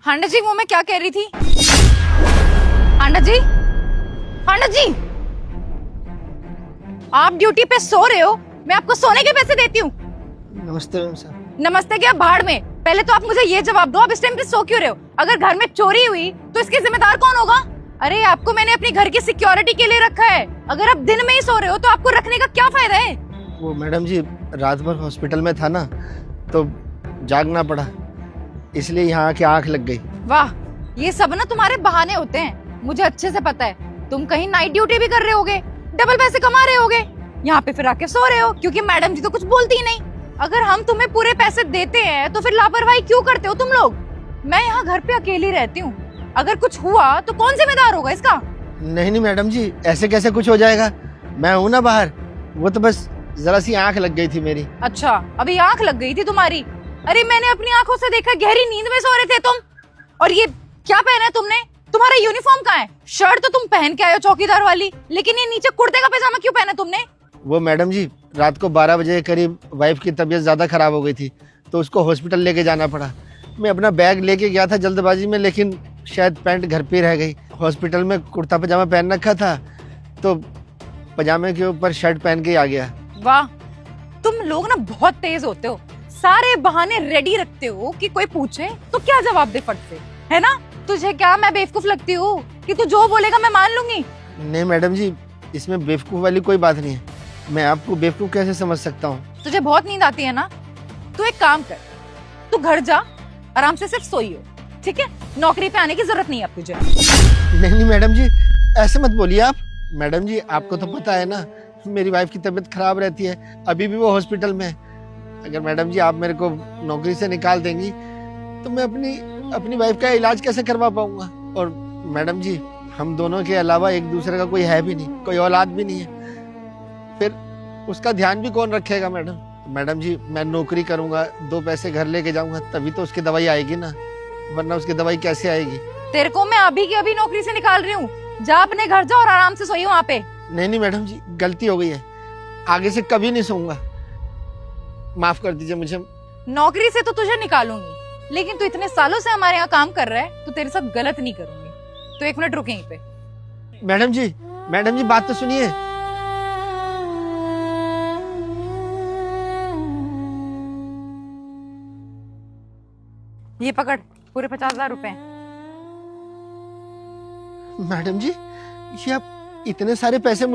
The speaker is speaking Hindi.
हांडा जी, वो मैं क्या कह रही थी? हांडा जी, हांडा जी, आप ड्यूटी पे सो रहे हो, मैं आपको सोने के पैसे देती हूँ। नमस्ते मैम साहब। नमस्ते क्या भाड़ में। पहले तो आप मुझे ये जवाब दो, आप इस टाइम पे सो क्यों रहे हो? अगर घर में चोरी हुई तो इसके जिम्मेदार कौन होगा? अरे आपको मैंने अपने घर की सिक्योरिटी के लिए रखा है, अगर आप दिन में ही सो रहे हो तो आपको रखने का क्या फायदा है? वो मैडम जी, रात भर हॉस्पिटल में था ना, तो जागना पड़ा, इसलिए यहाँ आके आंख लग गई। वाह, ये सब ना तुम्हारे बहाने होते हैं, मुझे अच्छे से पता है। तुम कहीं नाइट ड्यूटी भी कर रहे होगे, डबल पैसे कमा रहे होगे, यहाँ पे फिर आके सो रहे हो क्योंकि मैडम जी तो कुछ बोलती ही नहीं। अगर हम तुम्हें पूरे पैसे देते हैं तो फिर लापरवाही क्यों करते हो तुम लोग? मैं यहाँ घर पे अकेली रहती हूँ, अगर कुछ हुआ तो कौन जिम्मेदार होगा इसका? नहीं नहीं मैडम जी, ऐसे कैसे कुछ हो जाएगा, मैं हूँ ना बाहर। वो तो बस जरा सी आंख लग गई थी मेरी। अच्छा, अभी आंख लग गई थी तुम्हारी? अरे मैंने अपनी आंखों से देखा, गहरी नींद में सो रहे थे तुम। और ये क्या पहना है तुमने? तुम्हारा यूनिफॉर्म कहाँ है? शर्ट तो तुम पहन के आए हो चौकीदार वाली, लेकिन ये नीचे कुर्ते का पैजामा क्यों पहना तुमने? वो मैडम जी, रात को 12 बजे के करीब वाइफ की तबीयत ज़्यादा ख़राब हो गई थी, तो उसको हॉस्पिटल लेके जाना पड़ा। मैं अपना बैग लेके गया था जल्दबाजी में, लेकिन शायद पैंट घर पे रह गई। हॉस्पिटल में कुर्ता पजामा पहन रखा था, तो पजामे के ऊपर शर्ट पहन के ही आ गया। वाह, तुम लोग ना बहुत तेज होते हो, सारे बहाने रेडी रखते हो कि कोई पूछे तो क्या जवाब दे फट से, है ना? तुझे क्या मैं बेवकूफ लगती हूँ कि तू जो बोलेगा मैं मान लूंगी? नहीं मैडम जी, इसमें बेवकूफ़ वाली कोई बात नहीं है। मैं आपको बेवकूफ़ कैसे समझ सकता हूँ? तुझे बहुत नींद आती है ना, तू एक काम कर, तू घर जा, आराम से सिर्फ सोई हो, ठीक है? नौकरी पे आने की जरूरत नहीं है अब तुझे। नहीं नहीं मैडम जी, ऐसे मत बोलिए आप। मैडम जी, आपको तो पता है ना, मेरी वाइफ की तबीयत खराब रहती है, अभी भी वो हॉस्पिटल में है। अगर मैडम जी आप मेरे को नौकरी से निकाल देंगी तो मैं अपनी वाइफ का इलाज कैसे करवा पाऊंगा? और मैडम जी, हम दोनों के अलावा एक दूसरे का कोई है भी नहीं, कोई औलाद भी नहीं है, फिर उसका ध्यान भी कौन रखेगा मैडम? मैडम जी, मैं नौकरी करूंगा, 2 पैसे घर लेके जाऊंगा, तभी तो उसकी दवाई आएगी ना, वरना उसकी दवाई कैसे आएगी? तेरे को मैं अभी की अभी नौकरी से निकाल रही हूँ, जा अपने घर जा और आराम से सोई वहाँ पे। नहीं नहीं मैडम जी, गलती हो गई है, आगे से कभी नहीं सोऊंगा, माफ कर दीजिए मुझे। नौकरी से तो तुझे निकालूंगी, लेकिन तू इतने सालों से हमारे यहाँ काम कर रहा है तो तेरे साथ गलत नहीं करूंगी। तो 1 मिनट रुक यहीं पे। मैडम जी बात तो सुनिए। ये पकड़, पूरे 50,000 रुपए। मैडम जी, ये आप इतने सारे पैसे